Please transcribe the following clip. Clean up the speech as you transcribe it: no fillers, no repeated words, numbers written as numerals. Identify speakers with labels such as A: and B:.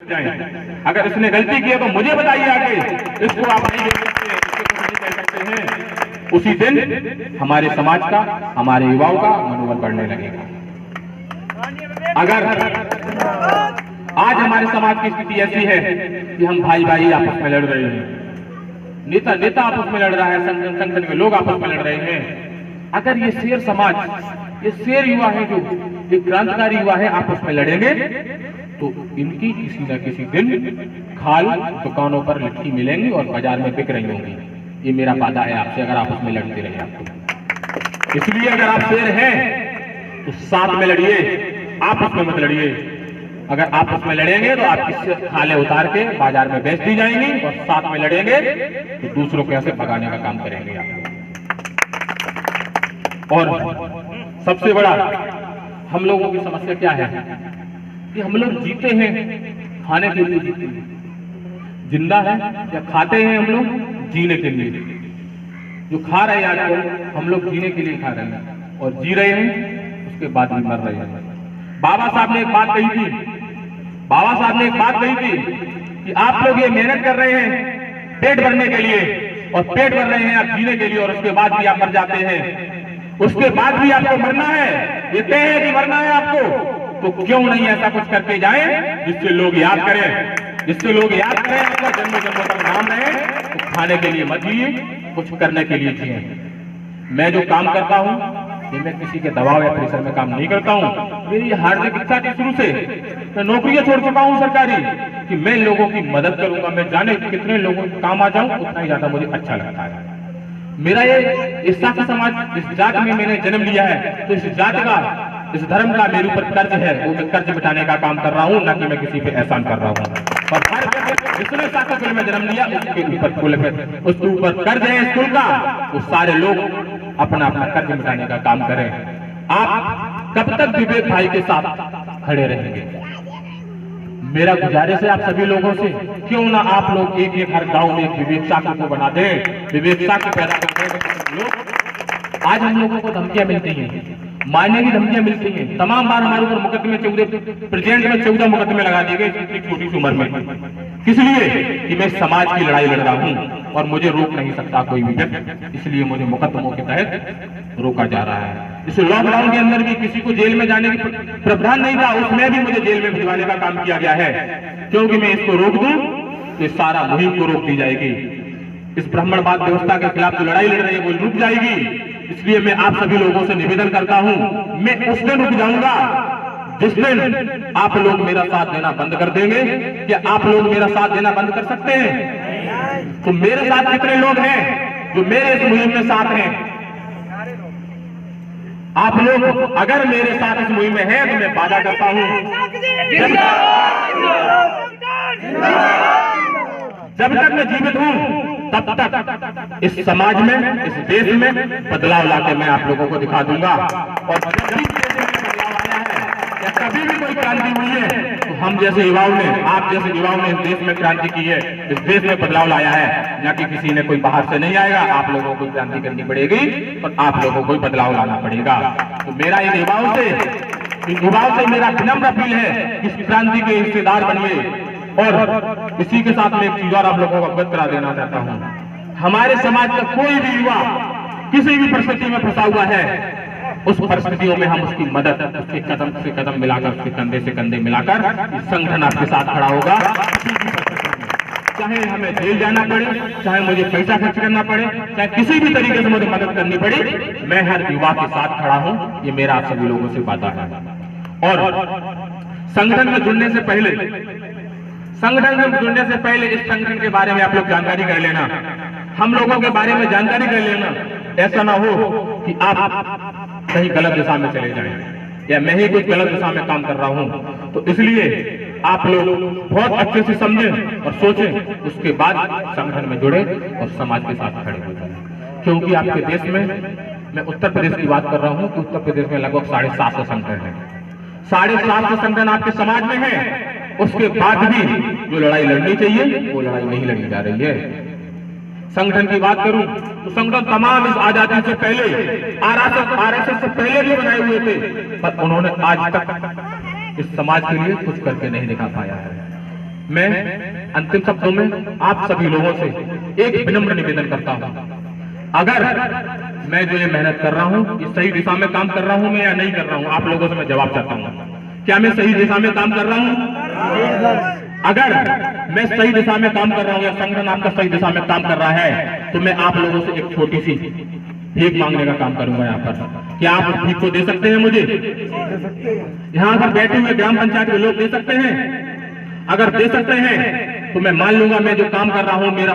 A: जाएं। अगर इसने गलती की है तो मुझे बताइए आगे, इसको आप नहीं देख सकते, इसको नहीं कह सकते हैं। उसी दिन हमारे समाज का, हमारे युवाओं का मनोबल बढ़ने लगेगा। अगर आज हमारे समाज की स्थिति ऐसी है कि हम भाई भाई आपस में लड़ रहे हैं, नेता नेता आपस में लड़ रहा है, संगठन संगठन के लोग आपस में लड़ रहे हैं, अगर ये शेर समाज, ये शेर युवा है, जो एक क्रांतिकारी युवा है, आपस में लड़ेंगे तो इनकी किसी न किसी दिन खाल दुकानों पर लिट्टी मिलेंगी और बाजार में बिक रही होंगी। ये मेरा वादा है आपसे, अगर आपस में लड़ते रहे आपको। इसलिए अगर आप शेर हैं तो साथ में लड़िए, आपस में मत लड़िए। अगर आपस में लड़ेंगे तो आपकी खाले उतार के बाजार में बेच दी जाएंगी, और साथ में लड़ेंगे तो दूसरों को ऐसे भगाने का काम करेंगे आप। और सबसे बड़ा हम लोगों की समस्या क्या है कि हम लोग जीते हैं खाने के लिए, जीते हैं, जिंदा है या खाते हैं हम लोग जीने के लिए। जो खा रहे हैं आजकल हम लोग जीने के लिए खा रहे हैं, और जी रहे हैं उसके बाद भी मर रहे हैं। बाबा साहब ने एक बात कही थी, बाबा साहब ने एक बात कही थी कि आप लोग ये मेहनत कर रहे हैं पेट भरने के लिए, और पेट भर रहे हैं आप जीने के लिए, और उसके बाद भी आप मर जाते हैं, उसके बाद भी आपको मरना है, ये तय है कि मरना है आपको। तो क्यों नहीं ऐसा कुछ करके जाएं जिससे लोग याद करें, जिससे लोग याद करें, आपका जन्मों जन्मों तक नाम रहे। तो खाने के लिए मत जिए, कुछ करने के लिए जिए। मैं जो काम करता हूं ये मैं किसी के दबाव या प्रेशर में काम नहीं करता हूं। मेरी हार्दिक इच्छा थी शुरू से, मैं नौकरियां छोड़ चुका हूं सरकारी, कि मैं लोगों की मदद करूंगा। मैं जाने कितने लोगों के काम आ जाऊं, उतना ही ज्यादा मुझे अच्छा लगता है। मेरा ये इस साथी समाज, इस जात में मैंने जन्म लिया है, तो इस जात का, इस धर्म का मेरे ऊपर कर्ज है, वो मैं कर्ज मिटाने का काम कर रहा हूँ, ना कि मैं किसी पे एहसान कर रहा हूँ। और हर जिसने साथी में जन्म लिया उसके ऊपर कुल पे, उसके ऊपर कर्ज है स्कूल का, वो सारे लोग अपना अपना कर्ज मिटाने का काम करें। आप कब तक विवेक भाई के साथ खड़े रहेंगे? मेरा गुजारिश है आप सभी लोगों से, क्यों ना आप लोग एक एक हर गांव में एक विवेक साथी को बना दें, विवेक साथी पैदा करते लोग। आज हम लोगों को धमकियां मिलती हैं, मारने की धमकियां मिलती हैं, तमाम बार हमारे ऊपर मुकदमे 14 प्रेजेंट में 14 मुकदमे लगा दिए गए इतनी छोटी सी उम्र में। किस लिए? कि मैं समाज की लड़ाई लड़ रहा हूं और मुझे रोक नहीं सकता कोई भी व्यक्ति, इसलिए मुझे मुकदमों के तहत रोका जा रहा है। इस लॉकडाउन के अंदर भी किसी को जेल में जाने की प्रावधान नहीं था, उसमें भी मुझे जेल में भिजवाने का काम किया गया है, क्योंकि मैं इसको रोक दूं तो सारा मुहिम को रोक दी जाएगी। इस ब्राह्मणवाद व्यवस्था के खिलाफ जो लड़ाई लड़ रही है वो रुक जाएगी। इसलिए मैं आप सभी लोगों से निवेदन करता हूं, मैं उस दिन रुक जाऊंगा जिस दिन आप लोग मेरा साथ देना बंद कर देंगे। क्या आप लोग मेरा साथ देना बंद कर सकते हैं? तो मेरे साथ कितने लोग हैं जो मेरे इस मुहिम में साथ हैं? आप लोग अगर मेरे साथ इस मुहिम में हैं तो मैं वादा करता हूं, जब तक मैं जीवित हूं तब तक इस समाज में, इस देश में बदलाव लाके मैं आप लोगों को दिखा दूंगा। और जब भी बदलाव आया है या कभी भी कोई क्रांति हुई है तो हम जैसे युवाओं ने, आप जैसे युवाओं ने इस देश में क्रांति की है, इस देश में बदलाव लाया है, ना कि किसी ने कोई बाहर से नहीं आएगा। आप लोगों को क्रांति करनी पड़ेगी और आप लोगों को बदलाव लाना पड़ेगा। तो मेरा इन युवाओं से मेरा विनम्र अपील है कि इस क्रांति के हिस्सेदार बनिए। और इसी के साथ में एक चीज और आप लोगों को अवगत करा देना चाहता हूं, हमारे समाज का कोई भी युवा किसी भी परिस्थिति में फंसा हुआ है, उस परिस्थितियों में हम उसकी मदद, उसके कदम से कदम मिलाकर, उसके कंधे से कंधे मिलाकर संगठन आपके साथ खड़ा होगा। चाहे हमें जेल जाना पड़े, चाहे मुझे पैसा खर्च करना पड़े, चाहे किसी भी तरीके से मुझे मदद करनी पड़े, मैं हर युवा के साथ खड़ा हूं। ये मेरा आप सभी लोगों से वादा है। और संगठन में जुड़ने से पहले इस संगठन के बारे में आप लोग जानकारी कर लेना, हम लोगों के बारे में जानकारी कर लेना। ऐसा ना हो कि आप कहीं गलत दिशा में चले जाएं या मैं ही कुछ गलत दिशा में काम कर रहा हूं। तो इसलिए आप लोग बहुत अच्छे से समझें और सोचें, उसके बाद संगठन में जुड़े और समाज के साथ खड़े हो जाएं। क्योंकि आपके देश में, मैं उत्तर प्रदेश की बात कर रहा हूं कि उत्तर प्रदेश में लगभग 750 संगठन है। 750 संगठन आपके समाज में है, उसके बाद भी जो लड़ाई लड़नी चाहिए वो लड़ाई नहीं लड़ी जा रही है। संगठन की बात करूं तो संगठन तमाम इस आजादी से पहले, आरएसएस से पहले भी बनाए हुए थे, पर उन्होंने आज तक इस समाज के लिए कुछ करके नहीं दिखा पाया है। मैं अंतिम शब्दों में आप सभी लोगों से एक विनम्र निवेदन करता हूं, अगर मैं जो ये मेहनत कर रहा हूं इस सही दिशा में काम कर रहा हूं मैं या नहीं कर रहा हूं, आप लोगों से मैं जवाब चाहता हूं, क्या मैं सही दिशा में काम कर रहा हूं? अगर मैं सही दिशा में काम कर रहा हूं या संगठन आपका सही दिशा में काम कर रहा है तो मैं आप लोगों से एक छोटी सी भीख मांगने का काम करूंगा यहाँ पर। क्या आप उस भीख को दे सकते हैं मुझे? यहाँ पर बैठे हुए ग्राम पंचायत के लोग दे सकते हैं? अगर दे सकते हैं तो मैं मान लूंगा मैं जो काम कर रहा हूं मेरा